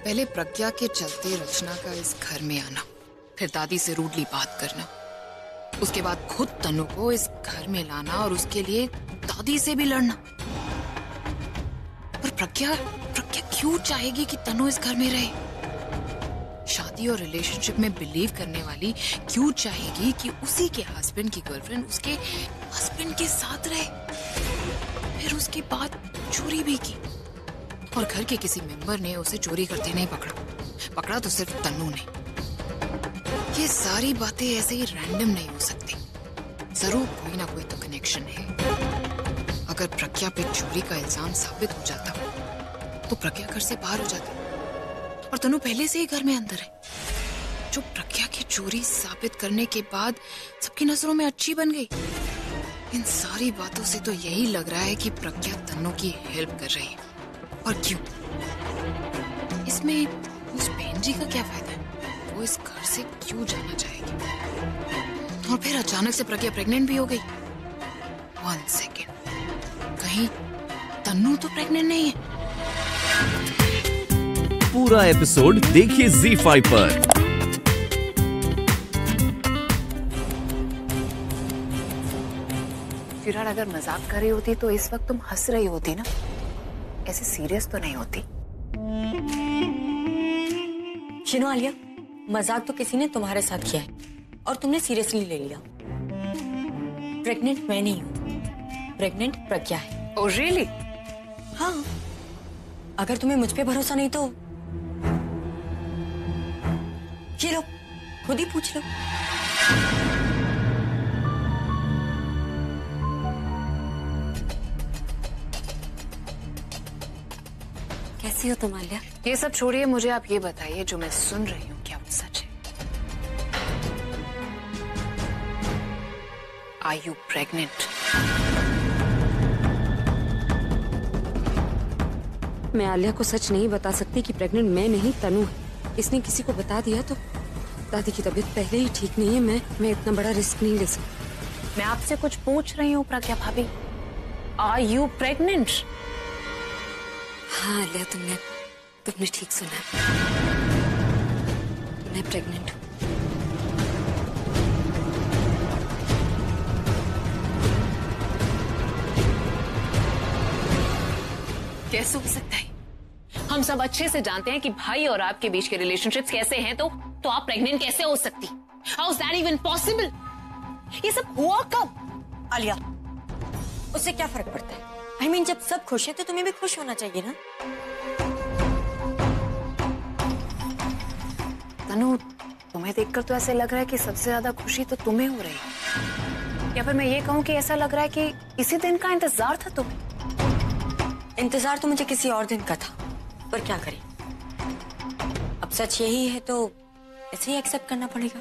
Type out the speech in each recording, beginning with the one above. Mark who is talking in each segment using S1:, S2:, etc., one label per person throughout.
S1: पहले प्रज्ञा के चलते रचना का इस घर में आना, फिर दादी से रूडली बात करना, उसके बाद खुद तनु को इस घर में लाना और उसके लिए दादी से भी लड़ना। पर प्रज्ञा क्यों चाहेगी कि तनु इस घर में रहे? शादी और रिलेशनशिप में बिलीव करने वाली क्यों चाहेगी कि उसी के हस्बैंड की गर्लफ्रेंड उसके हस्बैंड के साथ रहे? फिर उसके बाद चोरी भी की और घर के किसी मेंबर ने उसे चोरी करते नहीं पकड़ा तो सिर्फ तन्नू ने। ये सारी बातें ऐसे ही रैंडम नहीं हो सकती, जरूर कोई ना कोई तो कनेक्शन है। अगर प्रज्ञा पे चोरी का इल्जाम साबित हो जाता तो प्रज्ञा घर से बाहर हो जाती और तन्नू पहले से ही घर में अंदर है, जो प्रज्ञा की चोरी साबित करने के बाद सबकी नजरों में अच्छी बन गई। इन सारी बातों से तो यही लग रहा है कि प्रज्ञा तन्नू की हेल्प कर रही है। और क्यों? इसमें उस बहन जी का क्या फायदा है? वो इस घर से क्यों जाना चाहेगी? और फिर अचानक से प्रज्ञा प्रेग्नेंट भी हो गई। 1 सेकेंड, कहीं तन्नू तो प्रेग्नेंट नहीं है?
S2: पूरा एपिसोड देखिए ZEE5 पर।
S1: फिलहाल अगर मजाक कर रही होती तो इस वक्त तुम हंस रही होती ना, ऐसे सीरियस तो नहीं होती।
S3: शिनो आलिया, मजाक तो किसी ने तुम्हारे साथ किया है और तुमने सीरियसली ले लिया। प्रेग्नेंट मैं नहीं हूँ, प्रेग्नेंट प्रज्ञा है।
S1: Oh really?
S3: हाँ, अगर तुम्हें मुझ पे भरोसा नहीं तो ये लो, खुद ही पूछ लो। कैसी हो तुम आलिया?
S1: ये सब छोड़िए, मुझे आप ये बताइए जो मैं सुन रही हूँ क्या वो सच है? Are you pregnant?
S4: मैं आलिया को सच नहीं बता सकती कि प्रेग्नेंट मैं नहीं तनु है। इसने किसी को बता दिया तो दादी की तबीयत पहले ही ठीक नहीं है, मैं इतना बड़ा रिस्क नहीं ले सकती।
S1: मैं आपसे कुछ पूछ रही हूँ प्रज्ञा भाभी, Are you pregnant?
S4: हाँ आलिया, तुमने ठीक सुना। मैं प्रेग्नेंट हूँ।
S1: कैसे हो सकता है? हम सब अच्छे से जानते हैं कि भाई और आपके बीच के रिलेशनशिप्स कैसे हैं, तो आप प्रेग्नेंट कैसे हो सकती? How is that even possible? ये सब हुआ कब?
S3: आलिया, उससे क्या फर्क पड़ता है? I mean, जब सब खुश हैं तो तुम्हें भी खुश होना चाहिए ना?
S1: तनु, तुम्हें देखकर तो ऐसे लग रहा है कि सबसे ज्यादा खुशी तो तुम्हें हो रही है, या फिर मैं ये कहूँ कि ऐसा लग रहा है कि इसी दिन का इंतजार था तुम्हें।
S3: इंतजार तो मुझे किसी और दिन का था, पर क्या करें, अब सच यही है तो ऐसे ही एक्सेप्ट करना पड़ेगा।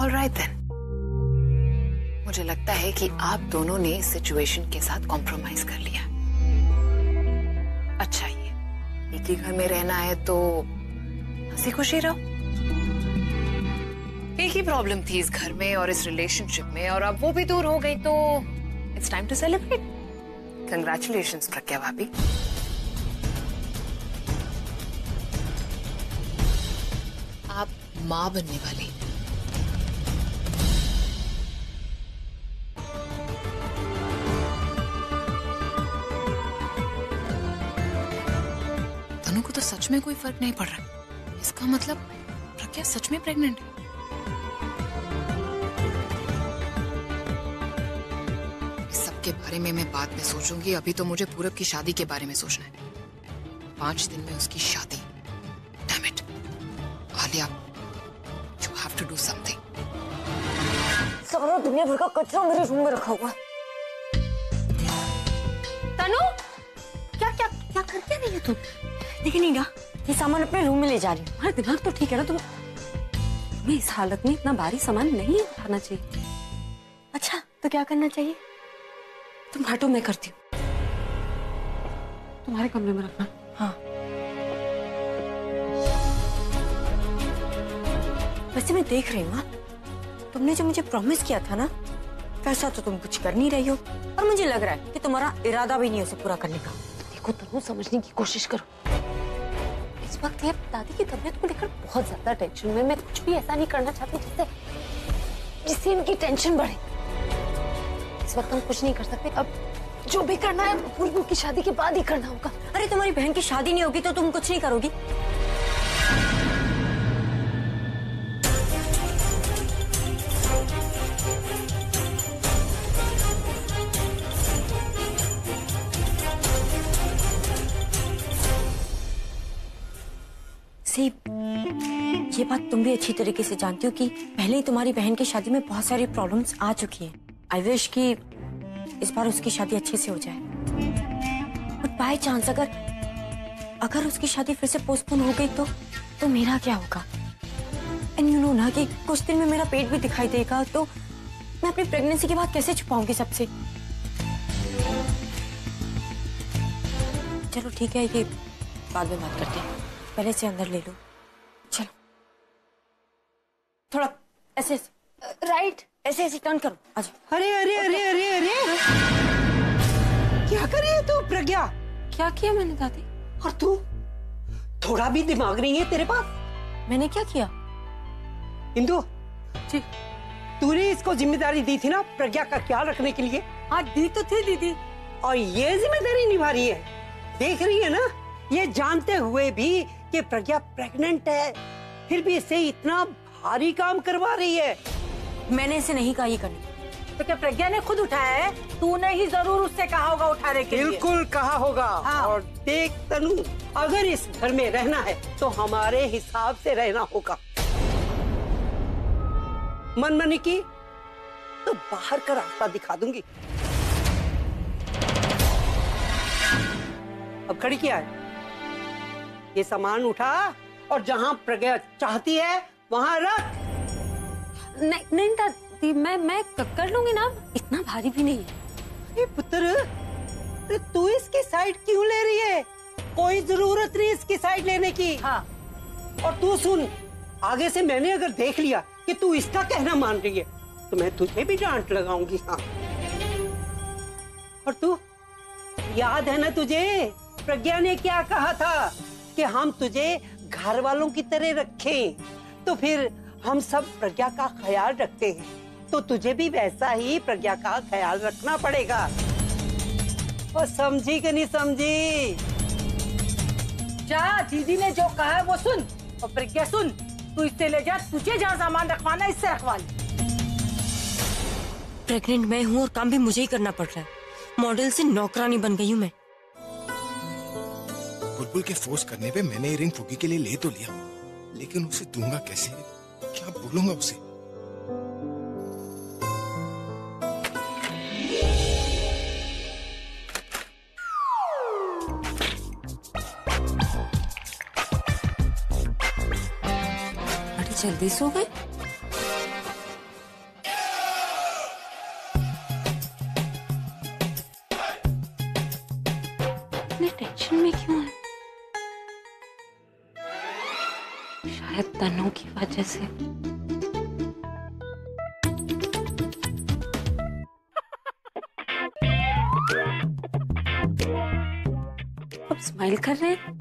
S1: ऑलराइट देन, मुझे लगता है कि आप दोनों ने इस सिचुएशन के साथ कॉम्प्रोमाइज कर लिया। अच्छा, ये एक ही घर में रहना है तो हंसी खुशी रहो। एक ही प्रॉब्लम थी इस घर में और इस रिलेशनशिप में, और अब वो भी दूर हो गई तो it's time to celebrate. Congratulations Pragya भाभी। आप मां बनने वाली। तनु को तो सच में कोई फर्क नहीं पड़ रहा, इसका मतलब प्रज्ञा सच में प्रेग्नेंट है। के बारे में मैं बाद में सोचूंगी, अभी तो मुझे पूरब की शादी के बारे में सोचना है। 5 दिन में उसकी शादी। Damn it. Alia, you have to do something.
S3: सारा दुनिया भर का कचरा मेरे रूम में रखा हुआ। तनु, क्या करके रही है तुम? देख नहीं ना, ये सामान अपने रूम में ले जा रही हूँ।
S4: हमारा दिमाग तो ठीक है ना? तुम्हें इस हालत में इतना भारी सामान नहीं उठाना चाहिए।
S3: अच्छा, तो क्या करना चाहिए?
S4: तुम हटो, मैं करती हूँ। तुम्हारे कमरे में रखना।
S3: हाँ। वैसे मैं देख रही हूँ, तुमने जो मुझे प्रॉमिस किया था ना, वैसा तो तुम कुछ कर नहीं रही हो और मुझे लग रहा है कि तुम्हारा इरादा भी नहीं है उसे पूरा करने का।
S4: देखो तनु, समझने की कोशिश करो। इस वक्त ये दादी की तबीयत को लेकर बहुत ज्यादा टेंशन में, मैं कुछ भी ऐसा नहीं करना चाहती जिससे इनकी टेंशन बढ़े। इस वक्त हम कुछ नहीं कर सकते। अब जो भी करना है बुलबुल की शादी के बाद ही करना होगा।
S3: अरे तुम्हारी बहन की शादी नहीं होगी तो तुम कुछ नहीं करोगी? ये बात तुम भी अच्छी तरीके से जानती हो कि पहले ही तुम्हारी बहन की शादी में बहुत सारी प्रॉब्लम्स आ चुकी हैं। आई विश कि इस बार उसकी शादी अच्छे से हो जाए। बट बाय चांस अगर उसकी शादी फिर से पोस्टपोन हो गई तो मेरा क्या होगा? एंड यू नो ना कि कुछ दिन में मेरा पेट भी दिखाई देगा, तो मैं अपनी प्रेगनेंसी की बात कैसे छुपाऊंगी सबसे? चलो ठीक है, ये बाद में बात करते हैं, पहले से अंदर ले लो। चलो थोड़ा ऐसे राइट, ऐसे टर्न करो। अच्छा।
S5: अरे अरे अरे अरे अरे क्या कर रही है तू प्रज्ञा?
S4: क्या किया मैंने दादी?
S5: और तू थोड़ा भी दिमाग नहीं है तेरे पास?
S3: मैंने क्या किया?
S5: इंदु
S3: जी,
S5: तूने इसको जिम्मेदारी दी थी ना प्रज्ञा का ख्याल रखने के लिए?
S3: हाँ दी तो थी दीदी।
S5: और ये जिम्मेदारी निभा रही है, देख रही है ना, ये जानते हुए भी कि प्रज्ञा प्रेग्नेंट है, फिर भी इससे इतना भारी काम करवा रही है।
S3: मैंने इसे नहीं कहा ये करने।
S6: तो क्या प्रज्ञा ने खुद उठाया है? तूने ही जरूर उससे कहा होगा उठाने के लिए।
S5: बिल्कुल कहा होगा।
S6: हाँ।
S5: और देख तनु, अगर इस घर में रहना है तो हमारे हिसाब से रहना होगा। मनमानी की तो बाहर का रास्ता दिखा दूंगी। अब खड़ी किया है, ये सामान उठा और जहां प्रज्ञा चाहती है वहां रख।
S4: नहीं दादी, मैं कर लूंगी ना, इतना भारी भी नहीं है।
S5: अरे पुत्र, अरे तू इसकी साइड क्यों ले रही है? कोई जरूरत नहीं इसकी साइड लेने की।
S6: हाँ।
S5: और तू सुन, आगे से मैंने अगर देख लिया कि तू इसका कहना मान रही है तो मैं तुझे भी डांट लगाऊंगी। हाँ। और तू, याद है ना तुझे प्रज्ञा ने क्या कहा था कि हम तुझे घर वालों की तरह रखें, तो फिर हम सब प्रज्ञा का ख्याल रखते हैं, तो तुझे भी वैसा ही प्रज्ञा का ख्याल रखना पड़ेगा। और समझी कि नहीं समझी?
S6: जा, दीदी ने जो कहा है वो सुन, और प्रज्ञा सुन, तू इससे ले जा, तुझे जहाँ सामान रखवाना इससे रखवा ले।
S3: प्रेग्नेंट मैं हूँ और काम भी मुझे ही करना पड़ रहा है। मॉडल से नौकरानी बन गई हूँ मैं।
S7: बुलबुल के फोर्स करने पे मैंने ये रिंग फुगी के लिए ले तो लिया, लेकिन उसे दूंगा कैसे? क्या बोलूंगा उसे?
S4: बड़ी जल्दी सो गए। इतने टेंशन में क्यों है? शायद तनु की वजह से। अब स्माइल कर रहे हैं,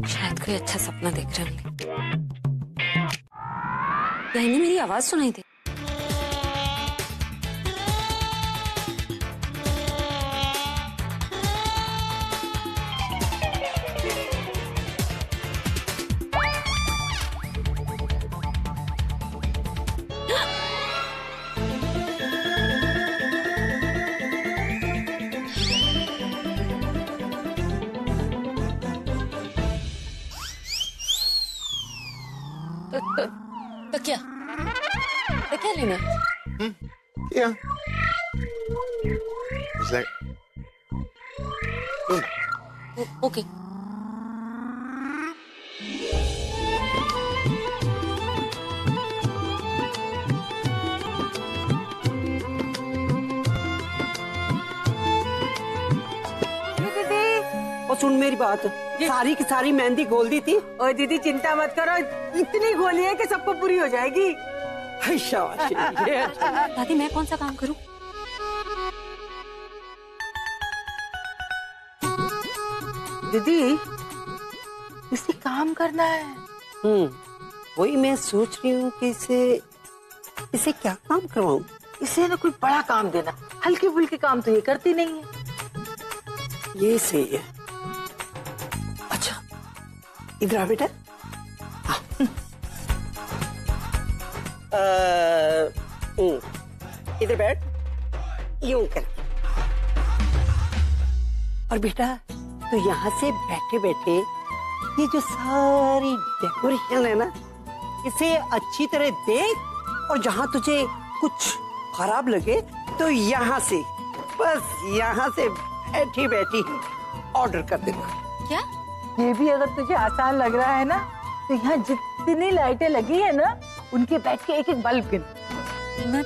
S4: शायद कोई अच्छा सपना देख रहे होंगे या इन्हें मेरी आवाज सुनाई दे। तो क्या लेना?
S7: Yeah. It's like,
S4: okay.
S5: और सुन मेरी बात, सारी की सारी मेहंदी घोल दी थी।
S6: और दीदी चिंता मत करो, इतनी गोली है कि सबको पूरी हो जाएगी।
S5: शाबाश।
S3: दादी मैं कौन सा काम करूं?
S6: दीदी इसे काम करना है।
S5: वही मैं सोच रही हूँ कि इसे क्या काम करवाऊं।
S6: इसे ना कोई बड़ा काम देना, हल्के फुल्के काम तो ये करती नहीं है।
S5: ये सही है। अच्छा इधर आ बेटा। इधर बैठ, यूं कर। और बेटा तू यहाँ से बैठे बैठे ये जो सारी डेकोरेशन है ना, इसे अच्छी तरह देख, और जहाँ तुझे कुछ खराब लगे तो यहाँ से, बस यहाँ से बैठी बैठी ऑर्डर कर देना।
S3: क्या?
S6: ये भी अगर तुझे आसान लग रहा है ना, तो यहाँ जितनी लाइटें लगी है ना, उनके बैठ के एक एक बल्ब गिन।
S3: मैं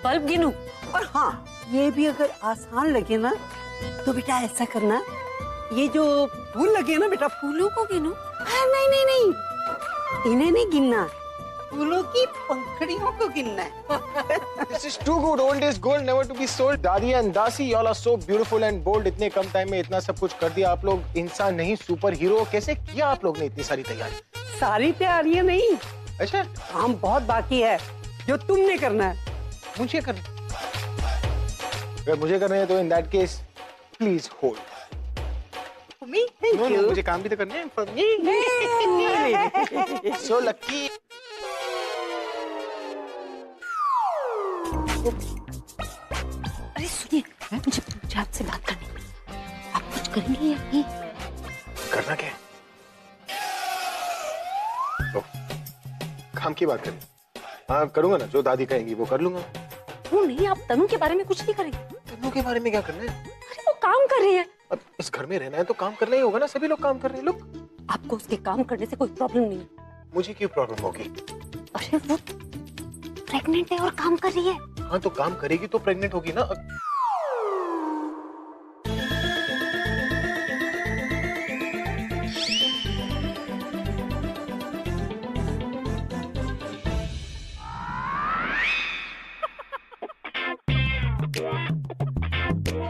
S3: बल्ब गिनूं?
S5: और हाँ, ये भी अगर आसान लगे ना, तो बेटा ऐसा करना, ये जो फूल लगे ना बेटा,
S3: फूलों को गिनूं?
S5: नहीं नहीं नहीं, इन्हें नहीं गिनना, फूलों की पंखड़ियों को गिनना है।
S7: This is too good. Old is gold, never to be sold. दादी and दासी, y'all are so beautiful and bold. इतने कम टाइम में इतना सब कुछ कर दिया आप लोग। इंसान नहीं, सुपर हीरो। कैसे किया आप लोग ने इतनी सारी तैयारी?
S5: सारी तैयारियां नहीं,
S7: अच्छा,
S5: काम बहुत बाकी है जो तुमने करना है।
S7: मुझे करना? अगर मुझे करना है तो in that case, please hold. No, मुझे काम भी तो करना है। So lucky.
S4: अरे सुनिए, मुझे आपसे बात करनी है। आप कुछ करेंगे या नहीं?
S7: करना क्या है? तो, काम की बात करें। हाँ करूंगा ना, जो दादी कहेंगी वो कर लूंगा।
S4: वो नहीं, आप तनु के बारे में कुछ नहीं करेंगे।
S7: तनु के बारे में क्या करना है?
S4: अरे वो काम कर रही है।
S7: अब इस घर में रहना है तो काम करना ही होगा ना, सभी लोग काम कर रहे हैं। लोग,
S4: आपको उसके काम करने से कोई प्रॉब्लम नहीं है।
S7: मुझे क्यों प्रॉब्लम होगी?
S4: अरे वो प्रेग्नेंट है और काम कर रही है।
S7: हाँ तो काम करेगी तो प्रेग्नेंट होगी ना।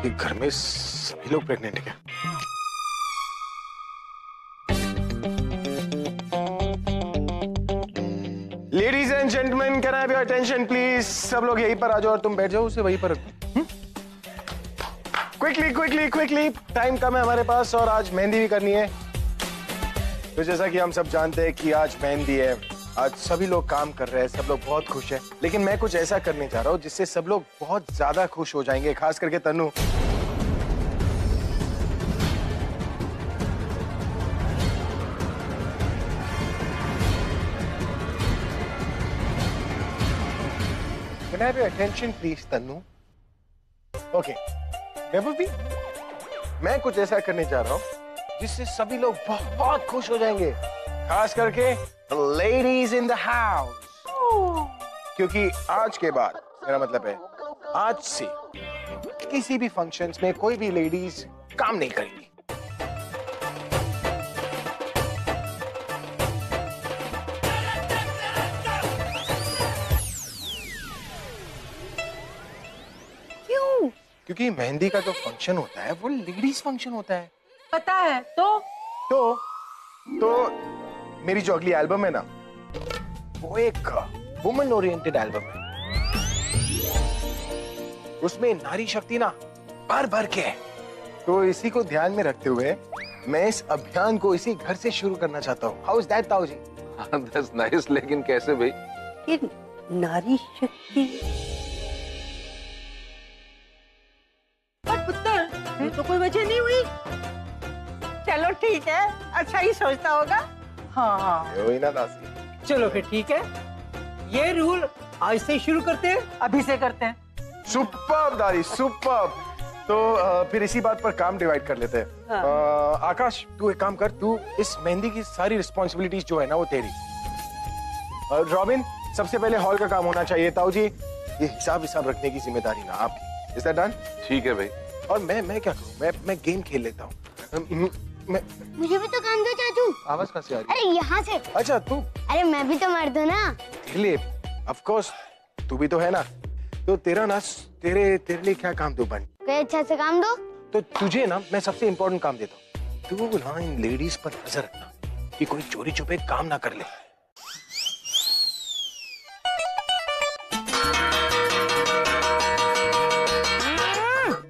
S7: ये घर में सभी लोग प्रेग्नेंट है क्या? Ladies and gentleman, can I have your attention please? सब लोग यहीं पर आ जाओ और तुम बैठ जाओ, उसे वहीं पर रखो। क्विकली क्विकली क्विकली, टाइम कम है हमारे पास और आज मेहंदी भी करनी है। तो जैसा कि हम सब जानते हैं कि आज मेहंदी है, आज सभी लोग काम कर रहे हैं, सब लोग बहुत खुश हैं, लेकिन मैं कुछ ऐसा करने जा रहा हूँ जिससे सब लोग बहुत ज्यादा खुश हो जाएंगे, खास करके तनु। Can I have your attention, please, Tannu? Okay. Never be. मैं कुछ ऐसा करने जा रहा हूँ जिससे सभी लोग बहुत खुश हो जाएंगे, खास करके ladies in the house. क्योंकि आज के बाद, मेरा मतलब है आज से किसी भी फंक्शंस में कोई भी लेडीज काम नहीं करेंगी। क्योंकि मेहंदी का जो फंक्शन होता है वो लेडीज फंक्शन होता है।
S6: पता है तो
S7: मेरी जो अगली एल्बम है ना, वो एक वुमन ओरिएंटेड एल्बम है। उसमें नारी शक्ति ना भर भर के है। तो इसी को ध्यान में रखते हुए मैं इस अभियान को इसी घर से शुरू करना चाहता हूँ। हाउ इज दैट ताऊ जी?
S8: That's nice, लेकिन कैसे भाई?
S5: ये नारी शक्ति,
S6: ये तो कोई वजह नहीं हुई।
S5: चलो ठीक है, अच्छा ही सोचता होगा।
S6: हाँ
S7: वही ना दासी।
S5: चलो फिर ठीक है, ये रूल आज से शुरू करते हैं।
S6: अभी से करते हैं।
S7: सुपर्ब दादी, सुपर्ब। तो फिर इसी बात पर काम डिवाइड कर लेते हैं।
S5: हाँ।
S7: आकाश, तू एक काम कर, तू इस मेहंदी की सारी रिस्पॉन्सिबिलिटीज जो है ना वो तेरी। रॉबिन, सबसे पहले हॉल का काम होना चाहिए। ताऊ जी, ये हिसाब रखने की जिम्मेदारी ना आपकी। Is that done?
S8: ठीक है भाई।
S7: और मैं क्या करूं? मैं गेम खेल लेता हूँ।
S9: मुझे भी तो काम दो चाचू।
S7: आवाज कहाँ से आ रही है?
S9: अरे यहाँ से।
S7: अच्छा तू।
S9: अरे मैं भी तो मर्द हूँ ना।
S7: लिए ऑफ कोर्स तू भी तो है ना, तो तेरा ना तेरे लिए क्या काम दो बन?
S9: कोई अच्छा से काम दो।
S7: तो तुझे ना मैं सबसे इम्पोर्टेंट काम देता हूँ, तू ना इन लेडीज पर नजर रखना कि कोई चोरी छुपे काम ना कर ले।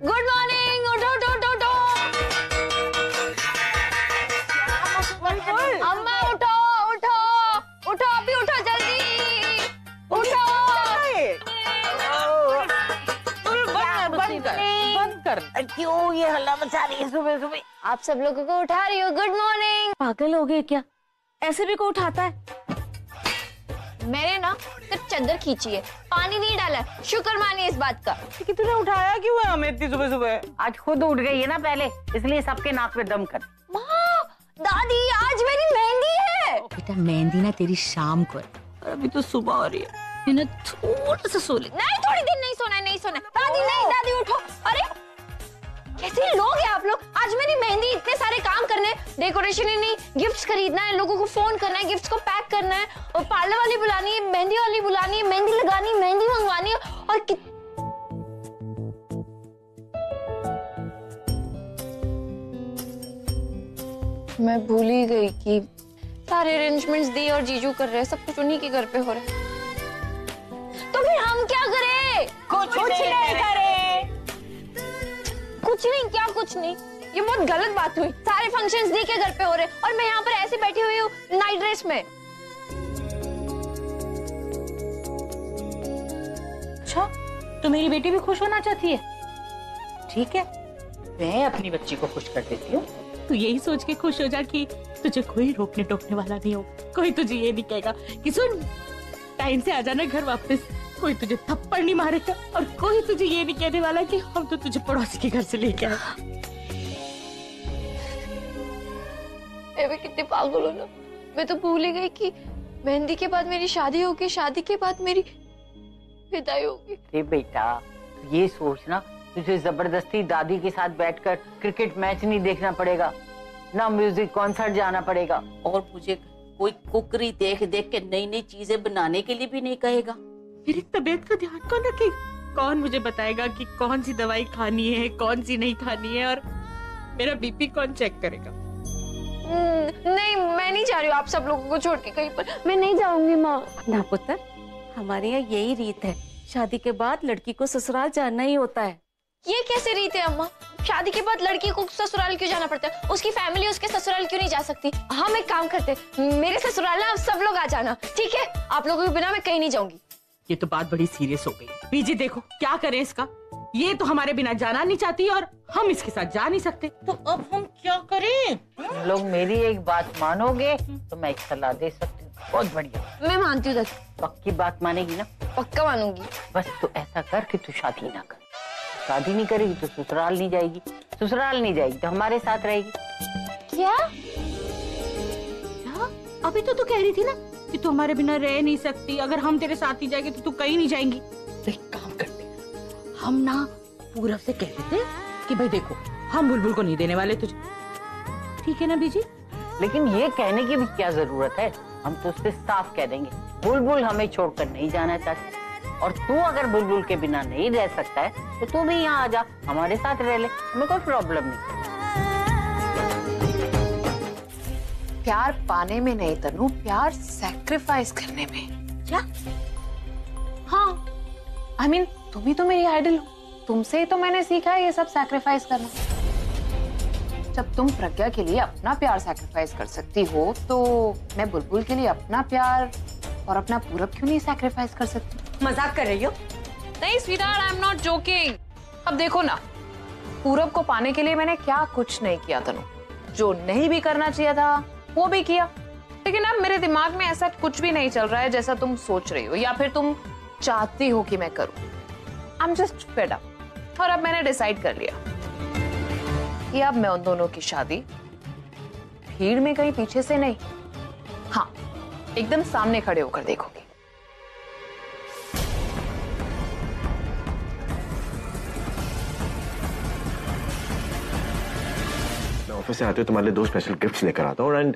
S4: गुड मॉर्निंग, उठो उठो उठो उठो। अम्मा उठो उठो उठो, अभी उठो जल्दी उठो।
S6: बंद कर।
S10: क्यों ये हल्ला मचा रही है सुबह सुबह?
S4: आप सब लोगों को उठा रही हो। Good morning.
S3: पागल हो गए क्या? ऐसे भी कोई उठाता है?
S4: मैंने ना सिर्फ चादर खींची है, पानी नहीं डाला। शुक्र मानिए इस बात का।
S10: कि तूने उठाया क्यों है हमें इतनी सुबह सुबह? आज खुद उठ गई है ना पहले, इसलिए सबके नाक पे दम कर।
S4: माँ, दादी, आज मेरी मेहंदी है।
S10: बेटा मेहंदी ना तेरी शाम को है, और अभी तो सुबह हो रही है। इन्हें थोड़ा सा सो ले।
S4: नहीं, थोड़ी देर नहीं सोना है, नहीं सोना है। दादी नहीं, दादी उठो। अरे कैसे लोग हैं आप लोग? आज मेरी मेहंदी, इतने सारे काम करने, डेकोरेशन ही नहीं, गिफ्ट्स खरीदना है, लोगों को फोन करना है, गिफ्ट्स को पैक करना है, और पार्लर वाली बुलानी है, मेहंदी वाली बुलानी है, मेहंदी लगानी, मेहंदी मंगवानी है, और मैं भूल ही गई कि सारे अरेंजमेंट्स दी और जीजू कर रहे हैं, सब कुछ उन्हीं के घर पे हो रहा है। तो फिर हम क्या करें?
S10: कुछ नहीं करे।
S4: कुछ नहीं, क्या कुछ नहीं? ये बहुत गलत बात हुई। सारे फंक्शंस दी के घर पे हो रहे और मैं यहाँ पर ऐसे बैठी हुई हूँ नाइट ड्रेस में।
S10: अच्छा, तो मेरी बेटी भी खुश होना चाहती है? ठीक है, मैं अपनी बच्ची को खुश कर देती हूँ।
S11: तू यही सोच के खुश हो जा कि तुझे कोई रोकने टोकने वाला नहीं हो, कोई तुझे ये नहीं कहेगा कि सुन टाइम से आ जाना घर वापस, कोई तुझे थप्पड़ नहीं मारेगा, और कोई तुझे ये नहीं कहने वाला कि हम तो तुझे पड़ोसी के घर से लेके आए।
S4: मैं कितने पागल हो ना, मैं तो भूल ही गई कि मेहंदी के बाद मेरी शादी होगी, शादी के बाद मेरी विदाई होगी।
S10: अरे बेटा, तू ये सोचना, तुझे जबरदस्ती दादी के साथ बैठकर क्रिकेट मैच नहीं देखना पड़ेगा, ना म्यूजिक कॉन्सर्ट जाना पड़ेगा,
S11: और मुझे कोई कुकरी देख देख के नई नई चीजें बनाने के लिए भी नहीं कहेगा। मेरी तबीयत का ध्यान कौन रखेगा? कौन मुझे बताएगा कि कौन सी दवाई खानी है, कौन सी नहीं खानी है, और मेरा बीपी कौन चेक करेगा?
S4: नहीं, मैं नहीं जा रही हूँ आप सब लोगों को छोड़ के कहीं पर। मैं नहीं जाऊंगी माँ।
S11: ना पुत्र, हमारे यहाँ यही रीत है, शादी के बाद लड़की को ससुराल जाना ही होता है।
S4: ये कैसे रीत है अम्मा? शादी के बाद लड़की को ससुराल क्यों जाना पड़ता है? उसकी फैमिली उसके ससुराल क्यों नहीं जा सकती? हम एक काम करते, मेरे ससुराल ना आप सब लोग आ जाना, ठीक है? आप लोगों के बिना मैं कहीं नहीं जाऊंगी।
S11: ये तो बात बड़ी सीरियस हो गई। बीजी देखो क्या करें इसका, ये तो हमारे बिना जाना नहीं चाहती और हम इसके साथ जा नहीं सकते, तो अब हम क्या करें?
S10: तुम लोग मेरी एक बात मानोगे तो मैं एक सलाह दे सकती हूँ, बहुत बढ़िया।
S4: मैं मानती हूँ दादी।
S10: पक्की बात मानेगी ना?
S4: पक्का मानूंगी।
S10: बस तू ऐसा कर कि तू शादी ना कर। शादी नहीं करेगी तो ससुराल नहीं जाएगी, ससुराल नहीं जाएगी तो हमारे साथ रहेगी।
S4: क्या?
S11: अभी तो तू कह रही थी ना कि तू हमारे बिना रह नहीं सकती, अगर हम तेरे साथ ही जाएंगे तो तू कहीं नहीं जाएंगी। तो एक काम करते हैं, हम ना पूरब से कह देते कि भाई देखो हम बुलबुल को नहीं देने वाले तुझे, ठीक है ना बीजी?
S10: लेकिन ये कहने की भी क्या जरूरत है, हम तो उससे साफ कह देंगे बुलबुल हमें छोड़कर नहीं जाना चाहती, और तू अगर बुलबुल के बिना नहीं रह सकता है तो तू भी यहाँ आ जा, हमारे साथ रह ले, हमें कोई प्रॉब्लम नहीं।
S1: प्यार पाने में नहीं तनु, प्यार सैक्रिफाइस करने में।
S4: क्या?
S1: हाँ, I mean, तुम ही तो मेरी आइडल हो, तुमसे ही तो मैंने सीखा है ये सब सैक्रिफाइस करना। जब तुम प्रज्ञा के लिए अपना प्यार सैक्रिफाइस कर सकती हो, तो मैं बुलबुल के लिए अपना प्यार और अपना पूरब क्यों नहीं सैक्रिफाइस कर सकती?
S3: मजाक कर रही हो?
S1: नहीं sweetheart, I am not joking. अब देखो ना, पूरब को पाने के लिए मैंने क्या कुछ नहीं किया तनु, जो नहीं भी करना चाहिए था वो भी किया, लेकिन अब मेरे दिमाग में ऐसा कुछ भी नहीं चल रहा है जैसा तुम सोच रही हो या फिर तुम चाहती हो कि मैं करूं। I am just fed up, और अब मैंने डिसाइड कर लिया कि अब मैं उन दोनों की शादी भीड़ में कहीं पीछे से नहीं, हाँ एकदम सामने खड़े होकर देखूंगी।
S7: ऑफिस से आते हो तुम्हारे लिए 2 स्पेशल गिफ्ट्स लेकर आता हूँ, and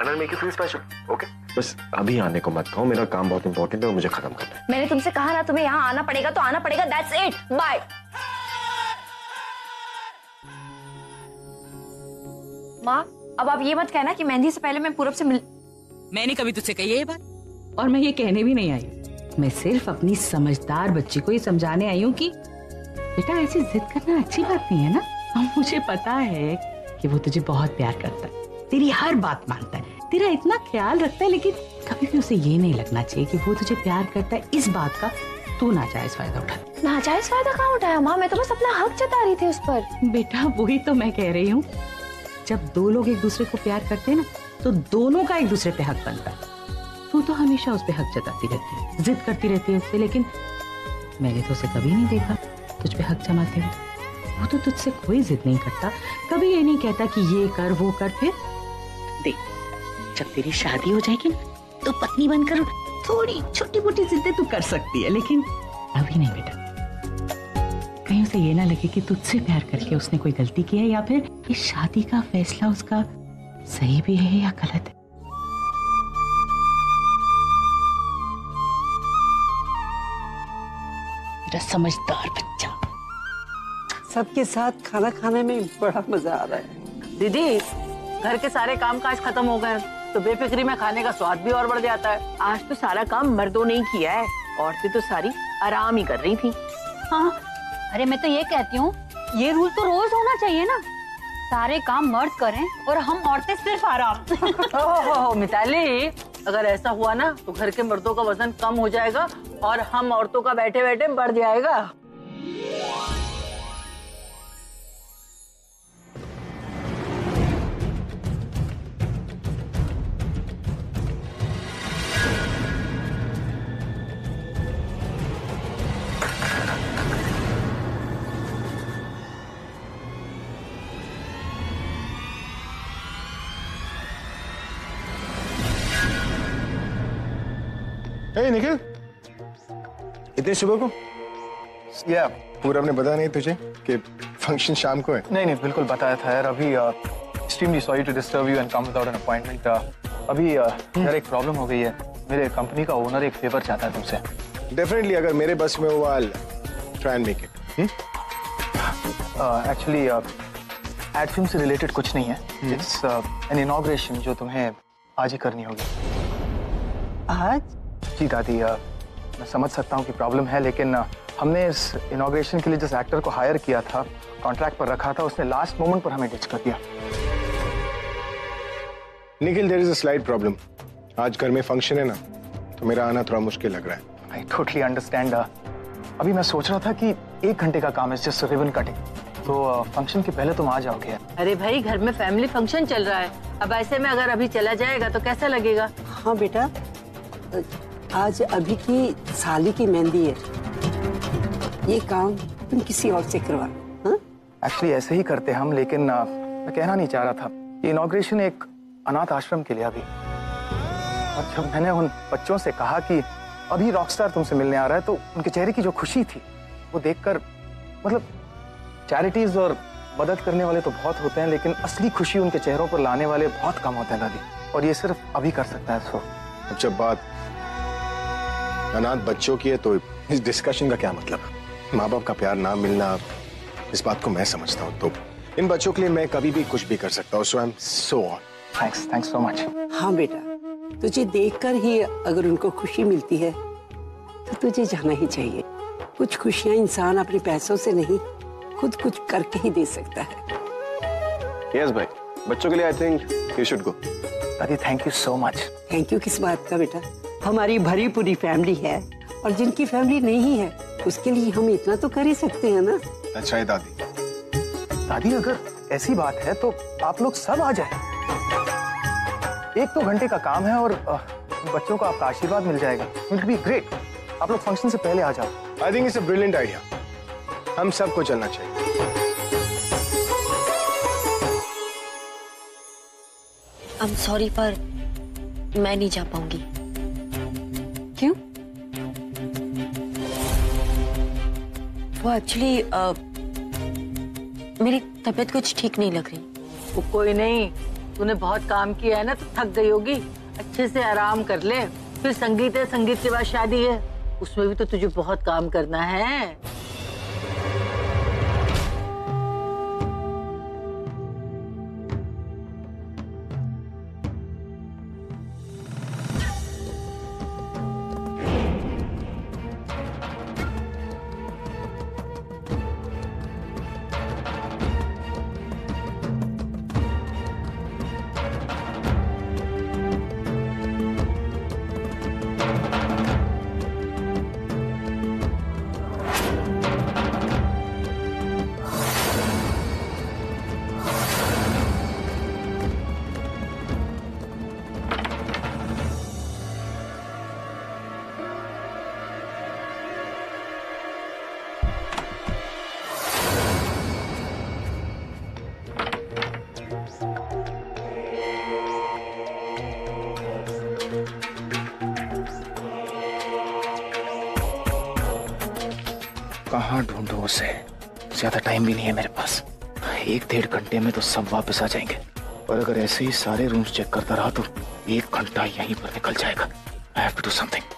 S7: and I'll make you feel special. Okay? बस अभी आने को मत कहो, मेरा काम बहुत इंपॉर्टेंट है और मुझे खत्म करना है।
S3: मैंने तुमसे कहा ना तुम्हें यहाँ आना पड़ेगा तो आना पड़ेगा, दैट्स इट, बाय। माँ अब आप ये मत कहना कि मेहंदी से पहले मैं पूरब से
S6: मैंने कभी तुझसे कही है ये बात, और मैं ये कहने भी नहीं आई। मैं सिर्फ अपनी समझदार बच्ची को ये समझाने आई हूँ कि बेटा ऐसी जिद करना अच्छी बात नहीं है ना। और मुझे पता है कि वो तुझे बहुत प्यार करता है, तेरी हर बात मानता है, तेरा इतना ख्याल रखता है, लेकिन कभी भी उसे ये नहीं लगना चाहिए कि वो तुझे प्यार करता है इस बात का तू नाजायज फायदा उठा।
S3: नाजायज फायदा कहाँ उठाया माँ, मैं तो बस अपना हक जता रही थी उस पर।
S6: बेटा वही तो मैं कह रही हूँ, जब दो लोग एक दूसरे को प्यार करते हैं ना तो दोनों का एक दूसरे पे हक बनता है। तू तो हमेशा उस पे हक जताती रहती है, जिद करती रहती है उससे, लेकिन मैंने तो उसे कभी नहीं देखा तुझ पे हक जमाते हुए। वो तो तुझसे कोई जिद नहीं करता, कभी ये नहीं कहता कि ये कर वो कर। फिर देख जब तेरी शादी हो जाएगी ना तो पत्नी बनकर थोड़ी छोटी मोटी जिद्दें तू कर सकती है, लेकिन अभी नहीं बेटा। कहीं उसे ये ना लगे कि तुझसे प्यार करके उसने कोई गलती की है, या फिर इस शादी का फैसला उसका सही भी है या गलत है। मेरा समझदार बच्चा।
S5: सबके साथ खाना खाने में बड़ा मजा आ रहा है।
S6: दीदी घर के सारे काम काज खत्म हो गए तो बेफिक्री में खाने का स्वाद भी और बढ़ जाता है।
S10: आज तो सारा काम मर्दों ने ही किया है, औरतें तो सारी आराम ही कर रही थी।
S4: हाँ अरे मैं तो ये कहती हूँ ये रूल तो रोज होना चाहिए ना, सारे काम मर्द करें और हम औरतें सिर्फ आराम।
S6: ओहो मिताली, अगर ऐसा हुआ ना तो घर के मर्दों का वजन कम हो जाएगा और हम औरतों का बैठे बैठे बढ़ जाएगा।
S7: Hey, निखिल, इतने सुबह को?
S12: या
S7: पूरब ने बताया नहीं तुझे कि फंक्शन शाम को है?
S12: नहीं बिल्कुल बताया था यार। अभी extremely sorry to disturb you and come without an appointment. अभी यार एक प्रॉब्लम हो गई है, मेरे कंपनी का ओनर एक फेवर चाहता है तुमसे।
S7: डेफिनेटली, अगर मेरे बस में हुआ try and make it.
S12: Actually ad film से रिलेटेड कुछ नहीं है, इट्स एन इनॉग्रेशन जो तुम्हें आज ही करनी होगी।
S5: आज?
S12: जी दादी, मैं समझ सकता हूँ कि प्रॉब्लम है, लेकिन हमने इस इनॉग्रेशन के लिए जिस एक्टर को हायर किया था, कॉन्ट्रैक्ट पर रखा था, उसने लास्ट मोमेंट पर हमें डिच कर दिया।
S7: Nikhil, there is a slight problem. आज घर में फंक्शन है ना, तो मेरा आना थोड़ा मुश्किल लग रहा है।
S12: I totally understand. अभी मैं सोच रहा था कि 1 घंटे का काम है, जस्ट रिबन कटिंग, तो फंक्शन के पहले तुम आ जाओगे।
S6: अरे भाई घर में फैमिली फंक्शन चल रहा है, अब ऐसे में अगर अभी चला जाएगा तो कैसा लगेगा।
S5: हाँ बेटा, आज अभी की साली की मेहंदी है, ये काम तुम किसी और से करवा।
S12: एक्चुअली ऐसे ही करते हम, लेकिन मैं कहना नहीं चाह रहा था। ये इनॉग्रेशन एक अनाथ आश्रम के लिए अभी, और जब मैंने उन बच्चों से कहा कि अभी रॉकस्टार तुमसे मिलने आ रहा है, तो उनके चेहरे की जो खुशी थी वो देखकर, मतलब चैरिटीज और मदद करने वाले तो बहुत होते हैं, लेकिन असली खुशी उनके चेहरों पर लाने वाले बहुत कम होते हैं दादी, और ये सिर्फ अभी कर सकता है। सो
S7: अब जब बात अनाथ बच्चों की है तो इस डिस्कशन का क्या मतलब? माँ बाप का प्यार ना मिलना, इस बात को मैं समझता हूँ, तो इन बच्चों के लिए मैं कभी भी कुछ भी कर सकता हूँ। So I am so on.
S12: Thanks so much.
S5: हाँ बेटा, तुझे देखकर ही अगर उनको खुशी मिलती है तो तुझे जाना ही चाहिए। कुछ खुशियाँ इंसान अपने पैसों से नहीं, खुद कुछ करके ही दे सकता है।
S7: यस भाई, बच्चों के लिए I think you should go.
S12: दादी thank you so much.
S5: Thank you किस बात का बेटा, हमारी भरी पूरी फैमिली है, और जिनकी फैमिली नहीं है उसके लिए हम इतना तो कर ही सकते हैं ना।
S7: अच्छा है दादी।
S12: दादी अगर ऐसी बात है तो आप लोग सब आ जाए। 1-2 घंटे का काम है और बच्चों को आपका आशीर्वाद मिल जाएगा। It will be great. आप लोग फंक्शन से पहले आ जाओ।
S7: I think it's a brilliant idea, हम सबको चलना चाहिए।
S3: आई एम सॉरी पर मैं नहीं जा पाऊंगी।
S4: क्यों?
S3: वो एक्चुअली मेरी तबीयत कुछ ठीक नहीं लग रही।
S6: वो कोई नहीं,
S10: तूने बहुत काम किया है ना, तो थक गई होगी, अच्छे से आराम कर ले। फिर संगीत है, संगीत के बाद शादी है, उसमें भी तो तुझे बहुत काम करना है।
S12: कहाँ ढूंढूं उसे? ज्यादा टाइम भी नहीं है मेरे पास। 1-1.5 घंटे में तो सब वापस आ जाएंगे, और अगर ऐसे ही सारे रूम्स चेक करता रहा तो 1 घंटा यहीं पर निकल जाएगा। I have to do something.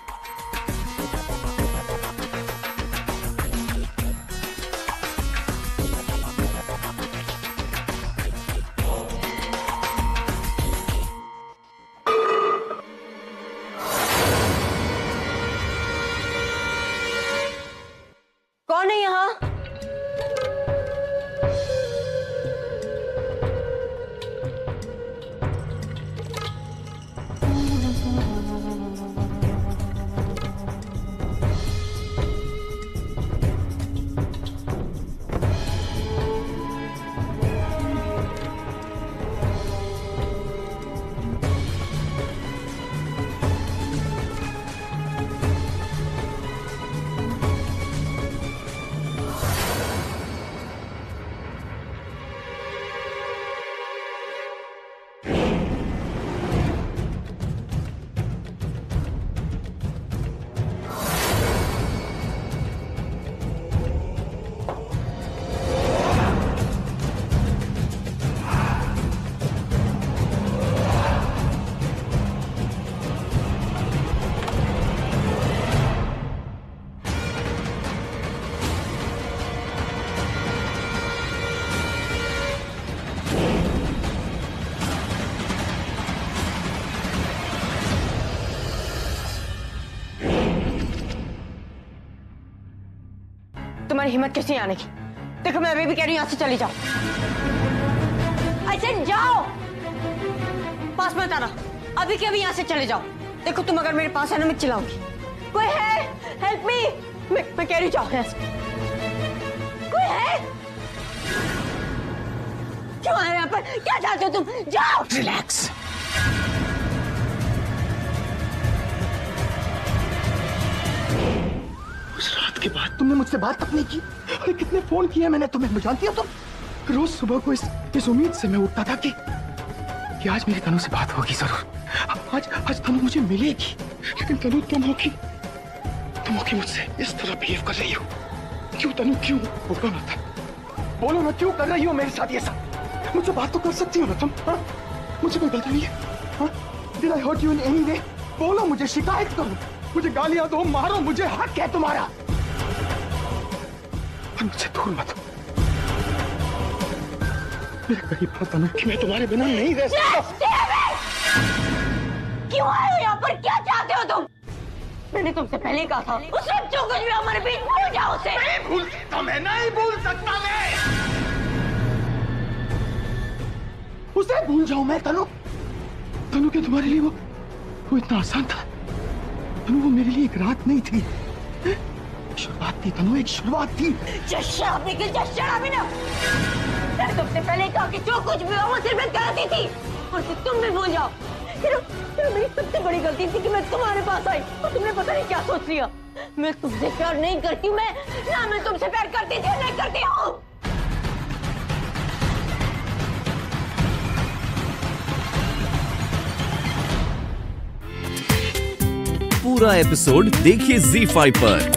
S3: कौन है यहाँ? तुम्हारी हिम्मत कैसे आने की? देखो मैं अभी भी कह रही हूँ, यहाँ से चली जाओ। ऐसे जाओ, पास मत आना, अभी के अभी यहाँ से चले जाओ। देखो तुम अगर मेरे पास है ना, मैं चिल्लाऊंगी। कोई है? Help me. मैं कह रही जाओ यहाँ से। कोई है? क्यों आए यहाँ पर? क्या चाहते हो तुम? जाओ।
S12: रिलैक्स। उस रात के बाद तुमने मुझसे बात तक नहीं की। अरे कितने फोन किए मैंने तुम्हें, जानती हो तुम? रोज सुबह को इस उम्मीद से मैं उठता था कि आज मेरी तनु से बात होगी जरूर। आज तनु मुझे मिलेगी। लेकिन तनु तुम होगी मुझसे इस तरह बिहेव कर रही हो। क्यों तनु, क्यों? बोलो ना क्यों कर रही हो मेरे साथ ये सब? मुझसे बात तो कर सकती हो ना तुम? हाँ? मुझे कोई गलती नहीं है? Did I hurt you in any way? बोलो, मुझे शिकायत करो, मुझे गालियां दो, मारो, मुझे हक है तुम्हारा, पर मुझसे दूर मत हो। मेरे करीब आओ तनु, कि मैं तुम्हारे बिना नहीं रह सकता।
S3: क्यों आए हो यहाँ पर? क्या चाहते हो तुम? मैंने तुमसे पहले कहा था, उस वक्त जो कुछ भी हमारे बीच, भूल जाओ उसे।
S12: नहीं भूल सकता मैं, नहीं भूल सकता मैं। उसे भूल जाऊं मैं? तनु क्या तुम्हारे लिए वो इतना आसान था? तनु वो मेरे लिए एक रात नहीं थी, शुरुआत थी तनु, एक शुरुआत थी।
S3: मैंने तुमसे पहले कहा कि जो कुछ भी हो वो सिर्फ मैं करती थी, और फिर तुम भी भूल जाओ। फिर मेरी सबसे बड़ी गलती थी कि मैं तुम्हारे पास आई और तुमने पता नहीं क्या सोच लिया। मैं तुमसे प्यार नहीं करती, मैं तुमसे प्यार करती थी, नहीं करती हूँ।
S2: पूरा एपिसोड देखिए ZEE5 पर।